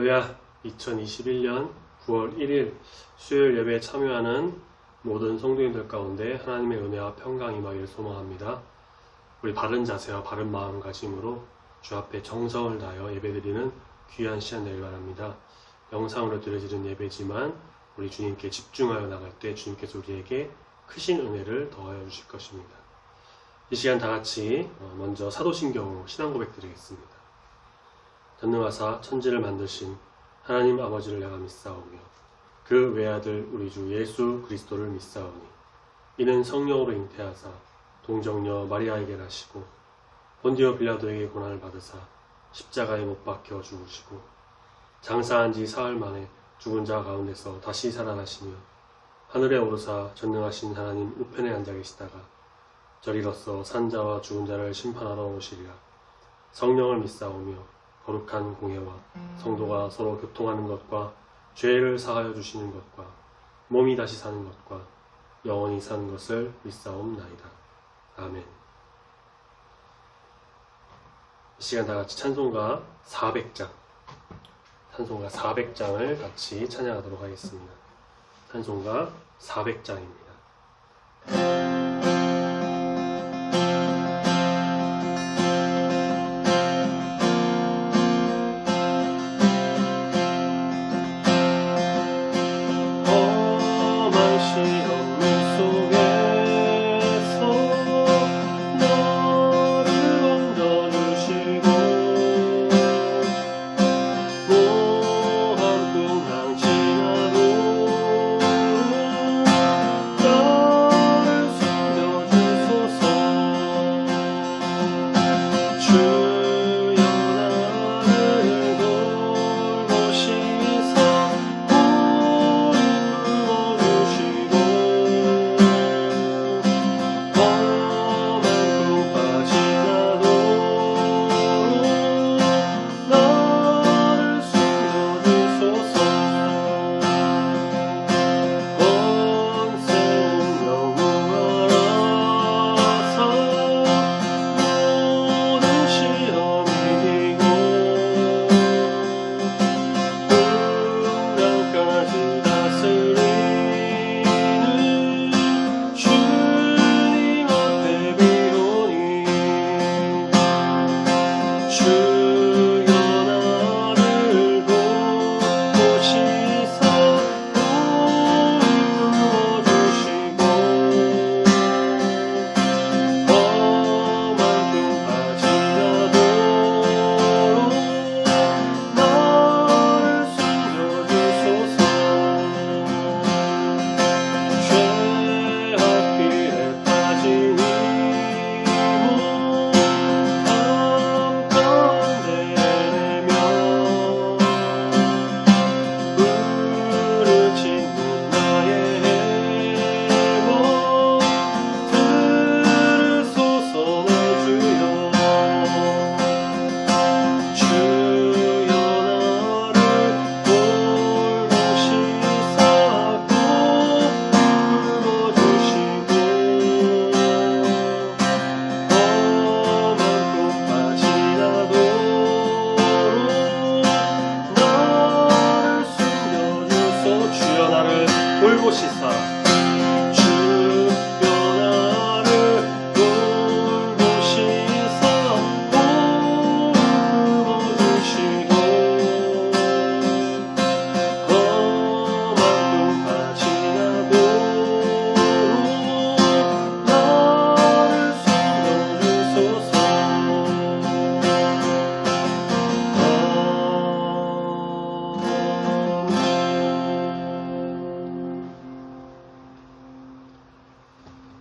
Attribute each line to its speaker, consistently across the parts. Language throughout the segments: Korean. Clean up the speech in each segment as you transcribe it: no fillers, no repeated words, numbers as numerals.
Speaker 1: 할렐루야. 2021년 9월 1일 수요일 예배에 참여하는 모든 성도님들 가운데 하나님의 은혜와 평강이 임하기를 소망합니다. 우리 바른 자세와 바른 마음가짐으로 주 앞에 정성을 다하여 예배드리는 귀한 시간 되길 바랍니다. 영상으로 드려지는 예배지만 우리 주님께 집중하여 나갈 때 주님께서 우리에게 크신 은혜를 더하여 주실 것입니다. 이 시간 다같이 먼저 사도신경으로 신앙고백 드리겠습니다. 전능하사 천지를 만드신 하나님 아버지를 내가 믿사오며 그 외아들 우리 주 예수 그리스도를 믿사오니 이는 성령으로 잉태하사 동정녀 마리아에게 나시고 본디오 빌라도에게 고난을 받으사 십자가에 못 박혀 죽으시고 장사한 지 사흘 만에 죽은 자 가운데서 다시 살아나시며 하늘에 오르사 전능하신 하나님 우편에 앉아 계시다가 저리로서 산자와 죽은 자를 심판하러 오시리라. 성령을 믿사오며 거룩한 공회와 성도가 서로 교통하는 것과 죄를 사하여 주시는 것과 몸이 다시 사는 것과 영원히 사는 것을 믿사옵나이다. 아멘. 이 시간 다같이 찬송가 400장을 같이 찬양하도록 하겠습니다. 찬송가 400장입니다.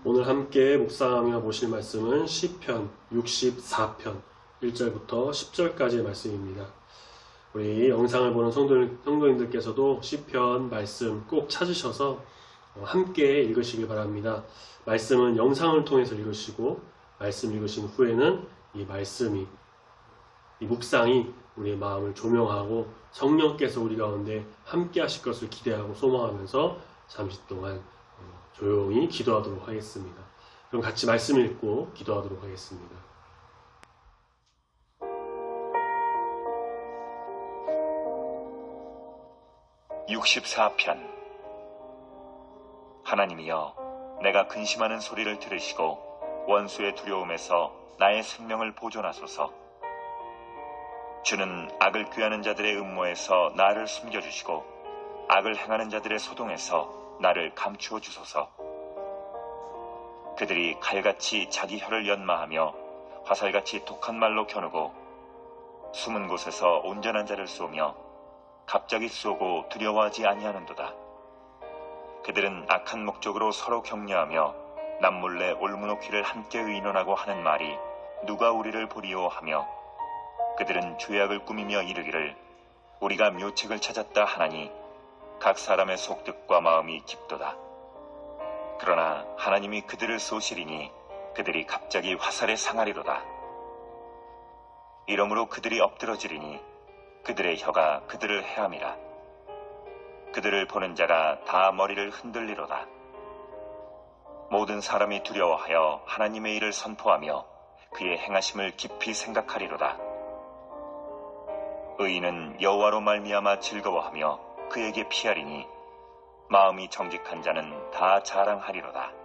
Speaker 1: 오늘 함께 묵상하며 보실 말씀은 시편 64편 1절부터 10절까지의 말씀입니다. 우리 영상을 보는 성도님들께서도 시편 말씀 꼭 찾으셔서 함께 읽으시길 바랍니다. 말씀은 영상을 통해서 읽으시고 말씀 읽으신 후에는 이 말씀이, 이 묵상이 우리의 마음을 조명하고 성령께서 우리 가운데 함께 하실 것을 기대하고 소망하면서 잠시 동안 조용히 기도하도록 하겠습니다. 그럼 같이 말씀 읽고 기도하도록 하겠습니다.
Speaker 2: 64편. 하나님이여, 내가 근심하는 소리를 들으시고 원수의 두려움에서 나의 생명을 보존하소서. 주는 악을 꾀하는 자들의 음모에서 나를 숨겨주시고 악을 행하는 자들의 소동에서 나를 감추어 주소서. 그들이 칼같이 자기 혀를 연마하며 화살같이 독한 말로 겨누고 숨은 곳에서 온전한 자를 쏘며 갑자기 쏘고 두려워하지 아니하는도다. 그들은 악한 목적으로 서로 격려하며 남몰래 올무놓기를 함께 의논하고 하는 말이 누가 우리를 보리오 하며, 그들은 죄악을 꾸미며 이르기를 우리가 묘책을 찾았다 하나니 각 사람의 속뜻과 마음이 깊도다. 그러나 하나님이 그들을 쏘시리니 그들이 갑자기 화살에 상하리로다. 이러므로 그들이 엎드러지리니 그들의 혀가 그들을 해함이라. 그들을 보는 자가 다 머리를 흔들리로다. 모든 사람이 두려워하여 하나님의 일을 선포하며 그의 행하심을 깊이 생각하리로다. 의인은 여호와로 말미암아 즐거워하며 그에게 피하리니 마음이 정직한 자는 다 자랑하리로다.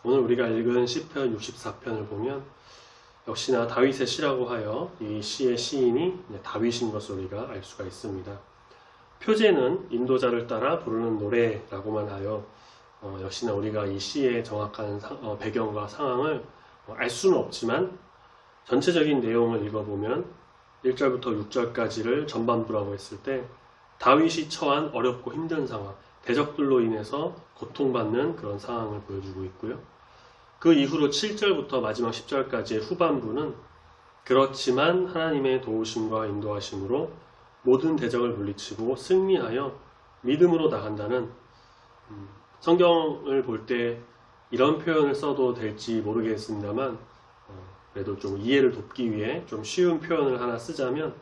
Speaker 1: 오늘 우리가 읽은 시편 64편을 보면 역시나 다윗의 시라고 하여 이 시의 시인이 다윗인 것을 우리가 알 수가 있습니다. 표제는 인도자를 따라 부르는 노래라고만 하여 역시나 우리가 이 시의 정확한 배경과 상황을 알 수는 없지만 전체적인 내용을 읽어보면 1절부터 6절까지를 전반부라고 했을 때 다윗이 처한 어렵고 힘든 상황, 대적들로 인해서 고통받는 그런 상황을 보여주고 있고요. 그 이후로 7절부터 마지막 10절까지의 후반부는 그렇지만 하나님의 도우심과 인도하심으로 모든 대적을 물리치고 승리하여 믿음으로 나간다는, 성경을 볼 때 이런 표현을 써도 될지 모르겠습니다만 그래도 좀 이해를 돕기 위해 좀 쉬운 표현을 하나 쓰자면,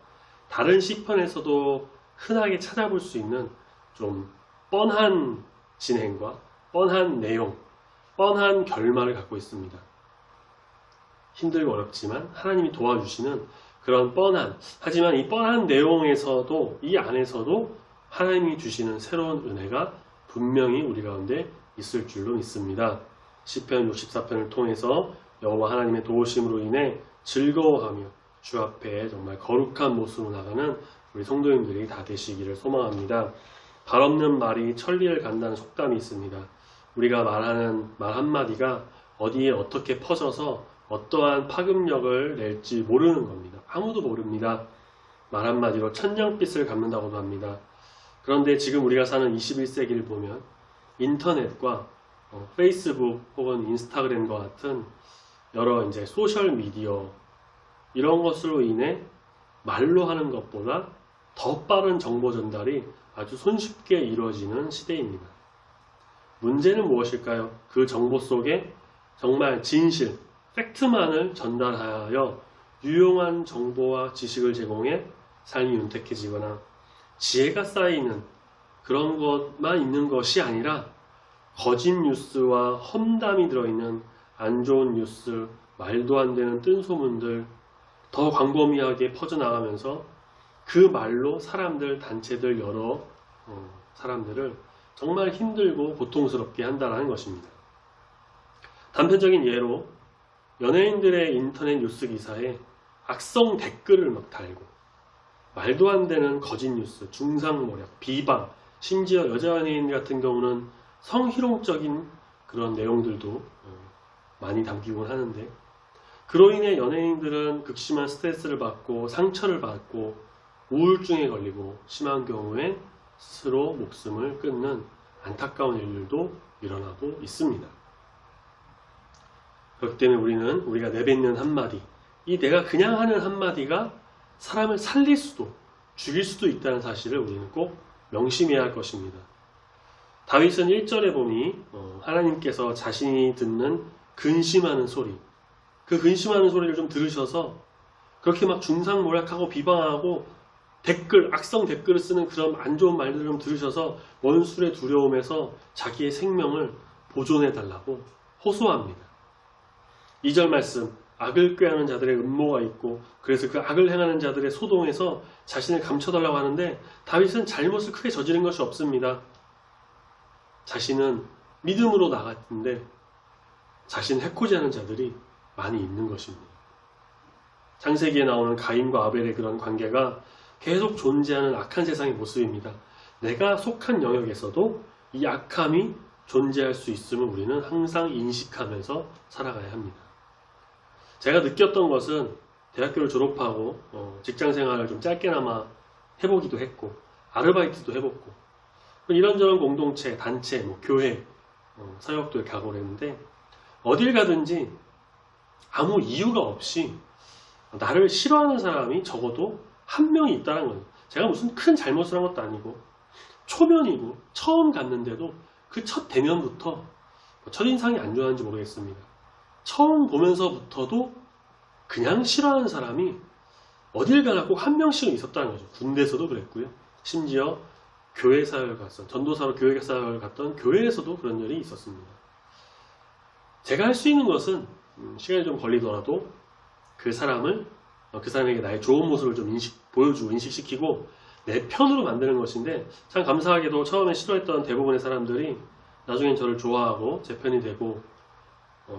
Speaker 1: 다른 시편에서도 흔하게 찾아볼 수 있는 좀 뻔한 진행과 뻔한 내용, 뻔한 결말을 갖고 있습니다. 힘들고 어렵지만 하나님이 도와주시는 그런 뻔한, 하지만 이 뻔한 내용에서도, 이 안에서도 하나님이 주시는 새로운 은혜가 분명히 우리 가운데 있을 줄로 믿습니다. 시편 64편을 통해서 여호와 하나님의 도우심으로 인해 즐거워하며 주 앞에 정말 거룩한 모습으로 나가는 우리 성도님들이 다 되시기를 소망합니다. 발 없는 말이 천리를 간다는 속담이 있습니다. 우리가 말하는 말 한마디가 어디에 어떻게 퍼져서 어떠한 파급력을 낼지 모르는 겁니다. 아무도 모릅니다. 말 한마디로 천냥빚을 갚는다고도 합니다. 그런데 지금 우리가 사는 21세기를 보면 인터넷과 페이스북 혹은 인스타그램과 같은 여러 이제 소셜 미디어, 이런 것으로 인해 말로 하는 것보다 더 빠른 정보 전달이 아주 손쉽게 이루어지는 시대입니다. 문제는 무엇일까요? 그 정보 속에 정말 진실, 팩트만을 전달하여 유용한 정보와 지식을 제공해 삶이 윤택해지거나 지혜가 쌓이는 그런 것만 있는 것이 아니라 거짓 뉴스와 험담이 들어있는 안 좋은 뉴스, 말도 안 되는 뜬소문들 더 광범위하게 퍼져나가면서 그 말로 사람들, 단체들, 여러 사람들을 정말 힘들고 고통스럽게 한다는 것입니다. 단편적인 예로 연예인들의 인터넷 뉴스 기사에 악성 댓글을 막 달고 말도 안 되는 거짓 뉴스, 중상모략, 비방, 심지어 여자 연예인 같은 경우는 성희롱적인 그런 내용들도 많이 담기곤 하는데, 그로 인해 연예인들은 극심한 스트레스를 받고 상처를 받고 우울증에 걸리고 심한 경우에 스스로 목숨을 끊는 안타까운 일들도 일어나고 있습니다. 그렇기 때문에 우리가 내뱉는 한마디, 이 내가 그냥 하는 한마디가 사람을 살릴 수도 죽일 수도 있다는 사실을 우리는 꼭 명심해야 할 것입니다. 다윗은 1절에 보니 하나님께서 자신이 듣는 근심하는 소리, 그 근심하는 소리를 좀 들으셔서 그렇게 막 중상모략하고 비방하고 악성 댓글을 쓰는 그런 안 좋은 말들을 좀 들으셔서 원수의 두려움에서 자기의 생명을 보존해달라고 호소합니다. 2절 말씀, 악을 꾀하는 자들의 음모가 있고 그래서 그 악을 행하는 자들의 소동에서 자신을 감춰달라고 하는데 다윗은 잘못을 크게 저지른 것이 없습니다. 자신은 믿음으로 나갔는데 자신을 해코지하는 자들이 많이 있는 것입니다. 창세기에 나오는 가인과 아벨의 그런 관계가 계속 존재하는 악한 세상의 모습입니다. 내가 속한 영역에서도 이 악함이 존재할 수 있음을 우리는 항상 인식하면서 살아가야 합니다. 제가 느꼈던 것은 대학교를 졸업하고 직장생활을 좀 짧게나마 해보기도 했고 아르바이트도 해봤고 이런저런 공동체, 단체, 교회, 사역도 이렇게 가고 그랬는데 어딜 가든지 아무 이유가 없이 나를 싫어하는 사람이 적어도 한 명이 있다는 거예요. 제가 무슨 큰 잘못을 한 것도 아니고 초면이고 처음 갔는데도 그 첫 대면부터 첫인상이 안 좋았는지 모르겠습니다. 처음 보면서부터도 그냥 싫어하는 사람이 어딜 가나 꼭 한 명씩은 있었다는 거죠. 군대에서도 그랬고요. 심지어 교회 사역을 갔던, 전도사로 교회 사역을 갔던 교회에서도 그런 일이 있었습니다. 제가 할 수 있는 것은 시간이 좀 걸리더라도 그 사람을 그 사람에게 나의 좋은 모습을 좀 보여주고 인식시키고 내 편으로 만드는 것인데 참 감사하게도 처음에 싫어했던 대부분의 사람들이 나중엔 저를 좋아하고 제 편이 되고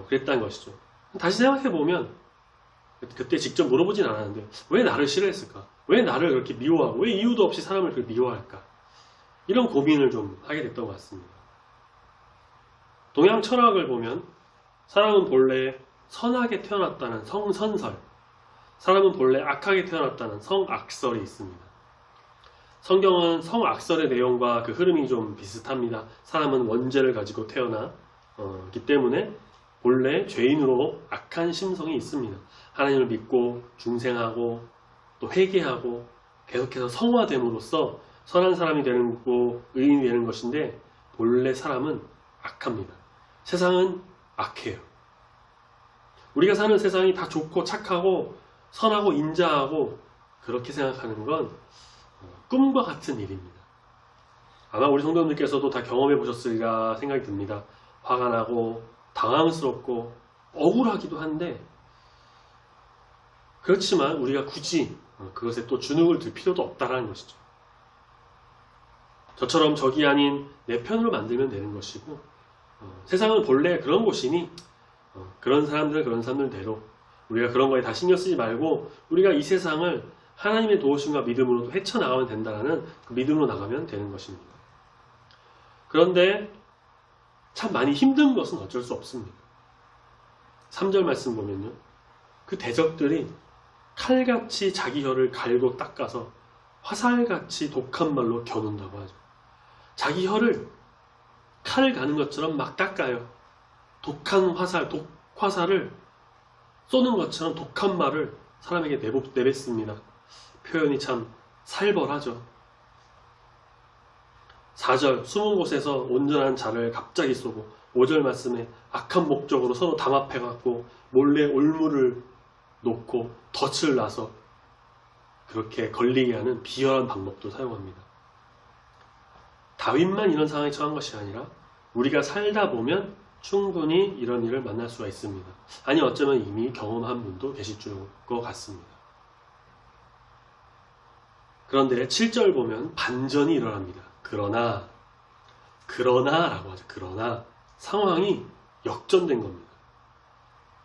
Speaker 1: 그랬다는 것이죠. 다시 생각해보면 그때 직접 물어보진 않았는데 왜 나를 싫어했을까? 왜 나를 그렇게 미워하고 왜 이유도 없이 사람을 그렇게 미워할까? 이런 고민을 좀 하게 됐던 것 같습니다. 동양 철학을 보면 사람은 본래 선하게 태어났다는 성선설, 사람은 본래 악하게 태어났다는 성악설이 있습니다. 성경은 성악설의 내용과 그 흐름이 좀 비슷합니다. 사람은 원죄를 가지고 태어나기 때문에 본래 죄인으로 악한 심성이 있습니다. 하나님을 믿고 중생하고 또 회개하고 계속해서 성화됨으로써 선한 사람이 되는 거, 의인이 되는 것인데 본래 사람은 악합니다. 세상은 악해요. 우리가 사는 세상이 다 좋고 착하고 선하고 인자하고 그렇게 생각하는 건 꿈과 같은 일입니다. 아마 우리 성도님들께서도 다 경험해 보셨으리라 생각이 듭니다. 화가 나고 당황스럽고 억울하기도 한데 그렇지만 우리가 굳이 그것에 또 주눅을 들 필요도 없다라는 것이죠. 저처럼 적이 아닌 내 편으로 만들면 되는 것이고 세상은 본래 그런 곳이니 그런 사람들은 그런 사람들대로 우리가 그런 거에 다 신경 쓰지 말고 우리가 이 세상을 하나님의 도우심과 믿음으로 헤쳐나가면 된다는 그 믿음으로 나가면 되는 것입니다. 그런데 참 많이 힘든 것은 어쩔 수 없습니다. 3절 말씀 보면요. 그 대적들이 칼같이 자기 혀를 갈고 닦아서 화살같이 독한 말로 겨눈다고 하죠. 자기 혀를 칼 가는 것처럼 막 닦아요. 독한 화살, 독화살을 쏘는 것처럼 독한 말을 사람에게 내뱉습니다. 표현이 참 살벌하죠. 4절 숨은 곳에서 온전한 자를 갑자기 쏘고 5절 말씀에 악한 목적으로 서로 담합해갖고 몰래 올무를 놓고 덫을 놔서 그렇게 걸리게 하는 비열한 방법도 사용합니다. 다윗만 이런 상황에 처한 것이 아니라 우리가 살다 보면 충분히 이런 일을 만날 수가 있습니다. 아니 어쩌면 이미 경험한 분도 계실 것 같습니다. 그런데 7절 보면 반전이 일어납니다. 그러나라고 하죠. 그러나 상황이 역전된 겁니다.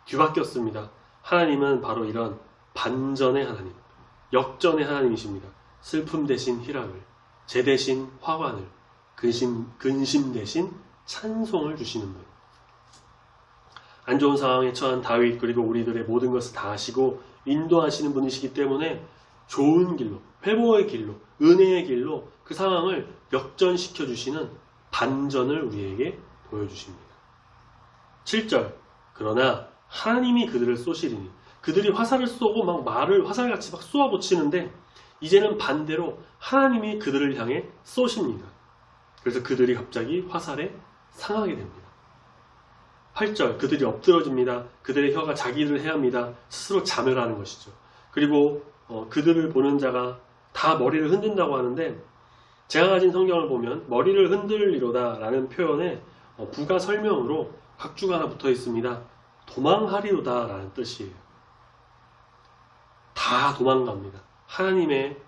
Speaker 1: 뒤바뀌었습니다. 하나님은 바로 이런 반전의 하나님, 역전의 하나님이십니다. 슬픔 대신 희락을, 재 대신 화관을, 근심 대신 찬송을 주시는 분. 안 좋은 상황에 처한 다윗 그리고 우리들의 모든 것을 다 아시고 인도하시는 분이시기 때문에 좋은 길로, 회복의 길로, 은혜의 길로 그 상황을 역전시켜 주시는 반전을 우리에게 보여주십니다. 7절 그러나 하나님이 그들을 쏘시리니 그들이 화살을 쏘고 막 말을 화살같이 막 쏘아붙이는데 이제는 반대로 하나님이 그들을 향해 쏘십니다. 그래서 그들이 갑자기 화살에 상하게 됩니다. 8절 그들이 엎드러집니다. 그들의 혀가 자기를 해합니다. 스스로 자멸하는 것이죠. 그리고 그들을 보는 자가 다 머리를 흔든다고 하는데 제가 가진 성경을 보면 머리를 흔들리로다 라는 표현에 부가 설명으로 각주가 하나 붙어 있습니다. 도망하리로다 라는 뜻이에요. 다 도망갑니다. 하나님의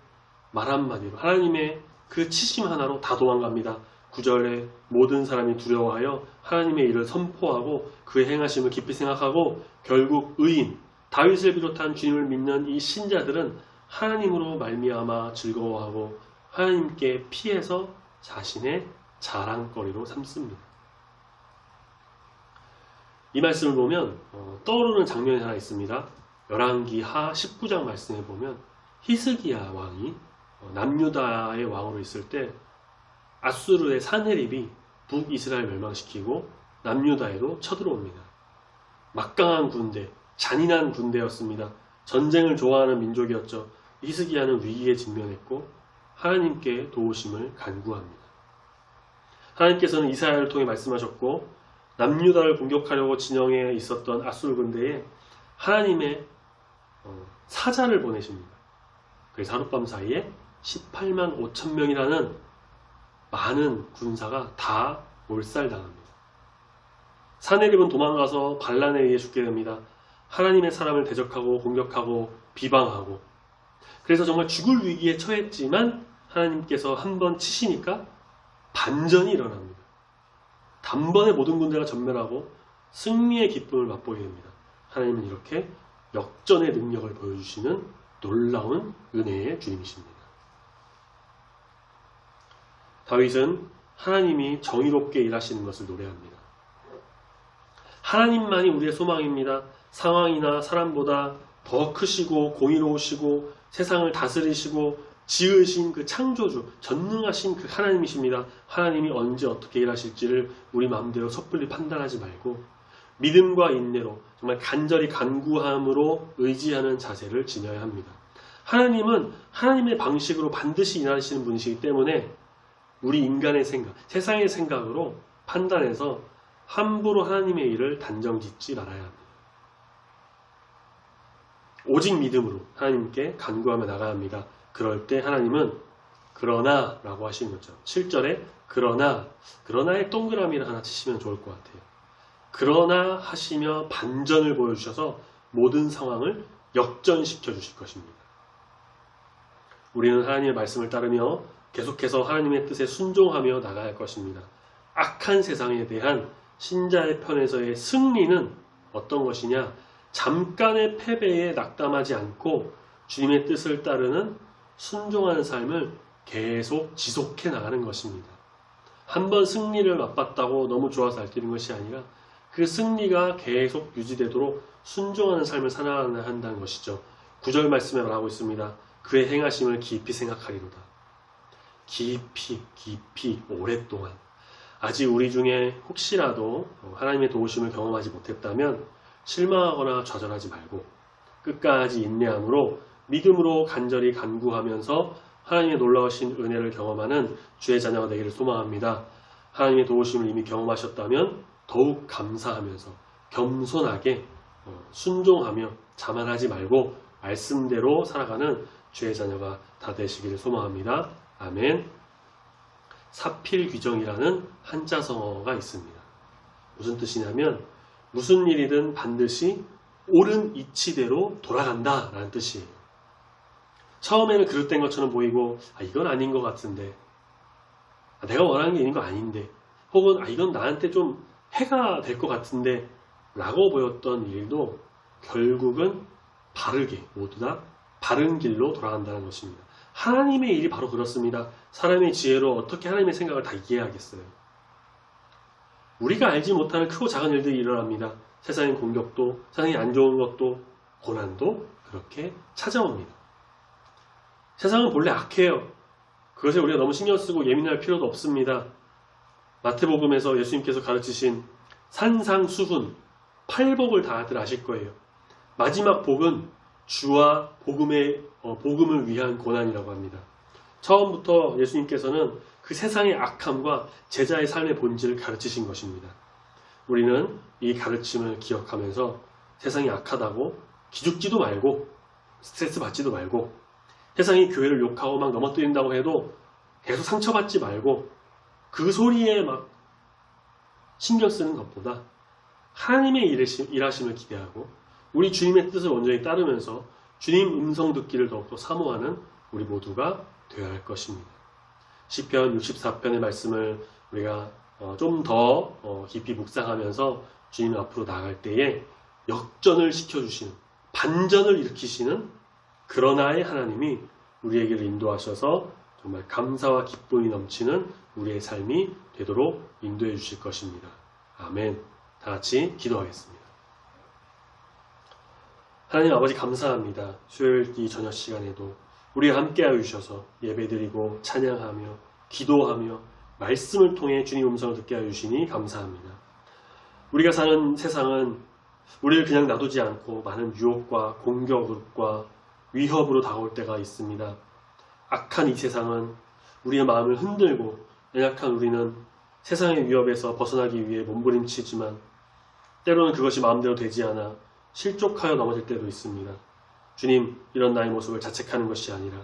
Speaker 1: 말 한마디로 하나님의 그 치심 하나로 다 도망갑니다. 9절에 모든 사람이 두려워하여 하나님의 일을 선포하고 그의 행하심을 깊이 생각하고 결국 의인 다윗을 비롯한 주님을 믿는 이 신자들은 하나님으로 말미암아 즐거워하고 하나님께 피해서 자신의 자랑거리로 삼습니다. 이 말씀을 보면 떠오르는 장면이 하나 있습니다. 열왕기 하 19장 말씀에 보면 히스기야 왕이 남유다의 왕으로 있을 때 아수르의 산헤립이 북이스라엘 멸망시키고 남유다에도 쳐들어옵니다. 막강한 군대, 잔인한 군대였습니다. 전쟁을 좋아하는 민족이었죠. 히스기야는 위기에 직면했고 하나님께 도우심을 간구합니다. 하나님께서는 이사야를 통해 말씀하셨고 남유다를 공격하려고 진영에 있었던 아수르 군대에 하나님의 사자를 보내십니다. 그래서 하룻밤 사이에 18만 5천 명이라는 많은 군사가 다 몰살당합니다. 사내립은 도망가서 반란에 의해 죽게 됩니다. 하나님의 사람을 대적하고 공격하고 비방하고 그래서 정말 죽을 위기에 처했지만 하나님께서 한번 치시니까 반전이 일어납니다. 단번에 모든 군대가 전멸하고 승리의 기쁨을 맛보게 됩니다. 하나님은 이렇게 역전의 능력을 보여주시는 놀라운 은혜의 주님이십니다. 다윗은 하나님이 정의롭게 일하시는 것을 노래합니다. 하나님만이 우리의 소망입니다. 상황이나 사람보다 더 크시고 공의로우시고 세상을 다스리시고 지으신 그 창조주, 전능하신 그 하나님이십니다. 하나님이 언제 어떻게 일하실지를 우리 마음대로 섣불리 판단하지 말고 믿음과 인내로 정말 간절히 간구함으로 의지하는 자세를 지녀야 합니다. 하나님은 하나님의 방식으로 반드시 일하시는 분이시기 때문에 우리 인간의 생각, 세상의 생각으로 판단해서 함부로 하나님의 일을 단정짓지 말아야 합니다. 오직 믿음으로 하나님께 간구하며 나가야 합니다. 그럴 때 하나님은 그러나 라고 하시는 거죠. 7절에 그러나의 동그라미를 하나 치시면 좋을 것 같아요. 그러나 하시며 반전을 보여주셔서 모든 상황을 역전시켜 주실 것입니다. 우리는 하나님의 말씀을 따르며 계속해서 하나님의 뜻에 순종하며 나가야 할 것입니다. 악한 세상에 대한 신자의 편에서의 승리는 어떤 것이냐? 잠깐의 패배에 낙담하지 않고 주님의 뜻을 따르는 순종하는 삶을 계속 지속해 나가는 것입니다. 한번 승리를 맛봤다고 너무 좋아서 알뛰는 것이 아니라 그 승리가 계속 유지되도록 순종하는 삶을 살아가야 한다는 것이죠. 9절 말씀에 말하고 있습니다. 그의 행하심을 깊이 생각하리로다. 깊이 오랫동안. 아직 우리 중에 혹시라도 하나님의 도우심을 경험하지 못했다면 실망하거나 좌절하지 말고 끝까지 인내함으로 믿음으로 간절히 간구하면서 하나님의 놀라우신 은혜를 경험하는 주의 자녀가 되기를 소망합니다. 하나님의 도우심을 이미 경험하셨다면 더욱 감사하면서 겸손하게 순종하며 자만하지 말고 말씀대로 살아가는 주의 자녀가 다 되시기를 소망합니다. 아멘. 사필귀정이라는 한자성어가 있습니다. 무슨 뜻이냐면 무슨 일이든 반드시 옳은 이치대로 돌아간다 라는 뜻이에요. 처음에는 그릇된 것처럼 보이고 이건 아닌 것 같은데 내가 원하는 게 있는 거 아닌데 혹은 이건 나한테 좀 해가 될 것 같은데 라고 보였던 일도 결국은 바르게 모두 다 바른 길로 돌아간다는 것입니다. 하나님의 일이 바로 그렇습니다. 사람의 지혜로 어떻게 하나님의 생각을 다 이해하겠어요. 우리가 알지 못하는 크고 작은 일들이 일어납니다. 세상의 공격도, 세상이 안 좋은 것도, 고난도 그렇게 찾아옵니다. 세상은 본래 악해요. 그것에 우리가 너무 신경 쓰고 예민할 필요도 없습니다. 마태복음에서 예수님께서 가르치신 산상수훈, 팔복을 다들 아실 거예요. 마지막 복은 주와 복음을 위한 고난이라고 합니다. 처음부터 예수님께서는 그 세상의 악함과 제자의 삶의 본질을 가르치신 것입니다. 우리는 이 가르침을 기억하면서 세상이 악하다고 기죽지도 말고 스트레스 받지도 말고 세상이 교회를 욕하고 막 넘어뜨린다고 해도 계속 상처받지 말고 그 소리에 막 신경 쓰는 것보다 하나님의 일하심을 기대하고 우리 주님의 뜻을 온전히 따르면서 주님 음성 듣기를 더욱더 사모하는 우리 모두가 되어야 할 것입니다. 시편 64편의 말씀을 우리가 좀 더 깊이 묵상하면서 주님 앞으로 나아갈 때에 역전을 시켜주시는, 반전을 일으키시는 그러나의 하나님이 우리에게 인도하셔서 정말 감사와 기쁨이 넘치는 우리의 삶이 되도록 인도해 주실 것입니다. 아멘. 다 같이 기도하겠습니다. 하나님 아버지 감사합니다. 수요일 이 저녁 시간에도 우리와 함께하여 주셔서 예배드리고 찬양하며 기도하며 말씀을 통해 주님 음성을 듣게 하여 주시니 감사합니다. 우리가 사는 세상은 우리를 그냥 놔두지 않고 많은 유혹과 공격과 위협으로 다가올 때가 있습니다. 악한 이 세상은 우리의 마음을 흔들고 연약한 우리는 세상의 위협에서 벗어나기 위해 몸부림치지만 때로는 그것이 마음대로 되지 않아 실족하여 넘어질 때도 있습니다. 주님, 이런 나의 모습을 자책하는 것이 아니라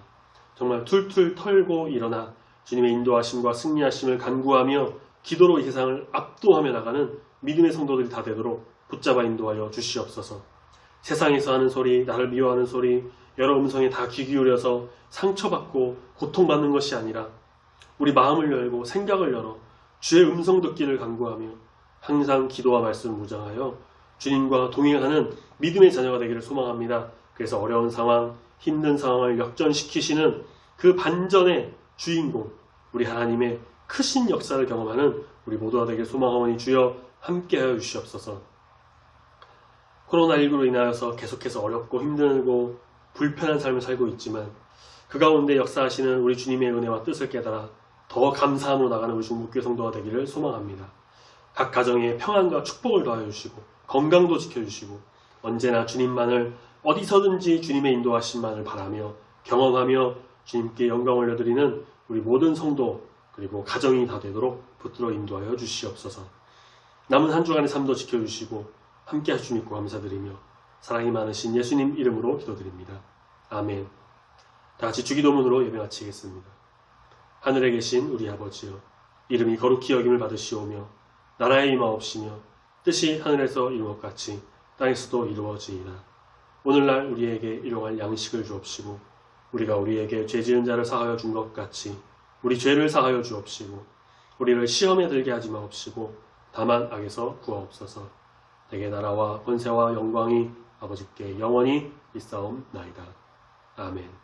Speaker 1: 정말 툴툴 털고 일어나 주님의 인도하심과 승리하심을 간구하며 기도로 이 세상을 압도하며 나가는 믿음의 성도들이 다 되도록 붙잡아 인도하여 주시옵소서. 세상에서 하는 소리, 나를 미워하는 소리, 여러 음성에 다 귀 기울여서 상처받고 고통받는 것이 아니라 우리 마음을 열고 생각을 열어 주의 음성 듣기를 간구하며 항상 기도와 말씀을 무장하여 주님과 동행하는 믿음의 자녀가 되기를 소망합니다. 그래서 어려운 상황, 힘든 상황을 역전시키시는 그 반전의 주인공, 우리 하나님의 크신 역사를 경험하는 우리 모두가 되길 소망하오니 주여 함께하여 주시옵소서. 코로나19로 인하여서 계속해서 어렵고 힘들고 불편한 삶을 살고 있지만 그 가운데 역사하시는 우리 주님의 은혜와 뜻을 깨달아 더 감사함으로 나가는 우리 중국교회 성도가 되기를 소망합니다. 각 가정에 평안과 축복을 더하여 주시고 건강도 지켜주시고 언제나 주님만을 어디서든지 주님의 인도하심만을 바라며 경험하며 주님께 영광 올려드리는 우리 모든 성도 그리고 가정이 다 되도록 붙들어 인도하여 주시옵소서. 남은 한 주간의 삶도 지켜주시고 함께 하시주 믿고 감사드리며 사랑이 많으신 예수님 이름으로 기도드립니다. 아멘. 다 같이 주기도문으로 예배 마치겠습니다. 하늘에 계신 우리 아버지여, 이름이 거룩히 여김을 받으시오며 나라의 임하옵시며 뜻이 하늘에서 이룬 것 같이 땅에서도 이루어지이다. 오늘날 우리에게 일용할 양식을 주옵시고 우리가 우리에게 죄 지은 자를 사하여 준 것 같이 우리 죄를 사하여 주옵시고 우리를 시험에 들게 하지 마옵시고 다만 악에서 구하옵소서. 내게 나라와 권세와 영광이 아버지께 영원히 있사옵나이다. 아멘.